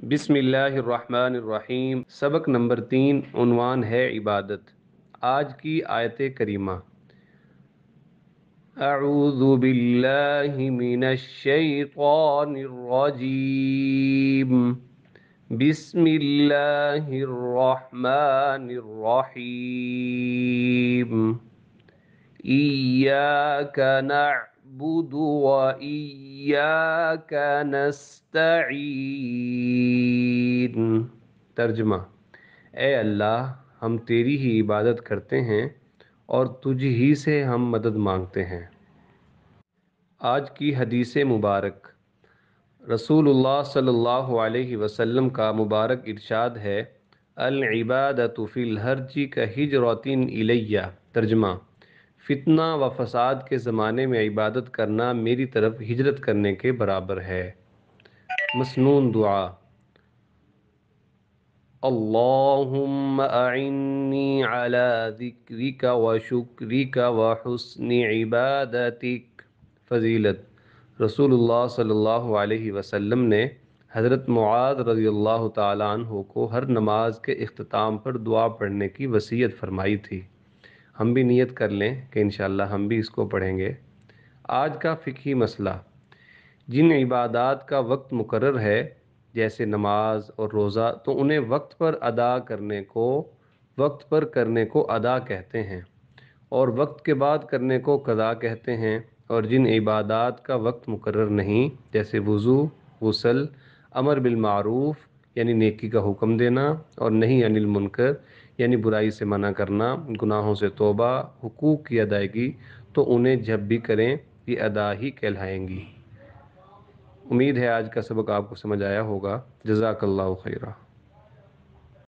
بسم اللہ الرحمن الرحیم۔ سبق نمبر 3 عنوان ہے عبادت۔ آج کی آیت کریمہ، اعوذ باللہ من الشیطان الرجیم، بسم اللہ الرحمن الرحیم، ایاک نعبد و ایاک نستعین۔ ترجمہ: اے اللہ، ہم تیری ہی عبادت کرتے ہیں اور تجھ ہی سے ہم مدد مانگتے ہیں۔ آج کی حدیث مبارک، رسول اللہ صلی اللہ علیہ وسلم کا مبارک ارشاد ہے، العبادۃ فی الحرج کہجرۃ الیہ۔ ترجمہ: فتنہ و فساد کے زمانے میں عبادت کرنا میری طرف ہجرت کرنے کے برابر ہے۔ مسنون دعا: اللہم اعنی علی ذکرک و شکرک و حسن عبادتک۔ فضیلت: رسول اللہ صلی اللہ علیہ وسلم نے حضرت معاذ رضی اللہ تعالیٰ عنہ کو ہر نماز کے اختتام پر دعا پڑھنے کی وصیت فرمائی تھی۔ ہم بھی نیت کر لیں کہ انشاءاللہ ہم بھی اس کو پڑھیں گے۔ آج کا فقہی مسئلہ: جن عبادات کا وقت مقرر ہے جیسے نماز اور روزہ، تو انہیں وقت پر کرنے کو ادا کہتے ہیں، اور وقت کے بعد کرنے کو قضا کہتے ہیں۔ اور جن عبادات کا وقت مقرر نہیں جیسے وضو، غسل، امر بالمعروف یعنی نیکی کا حکم دینا، اور نہی عن المنکر یعنی برائی سے منع کرنا، گناہوں سے توبہ، حقوق کی ادائیگی، تو انہیں جب بھی کریں یہ ادا ہی کہلائیں گی۔ امید ہے آج کا سبق آپ کو سمجھ آیا ہوگا۔ جزاک اللہ خیرہ۔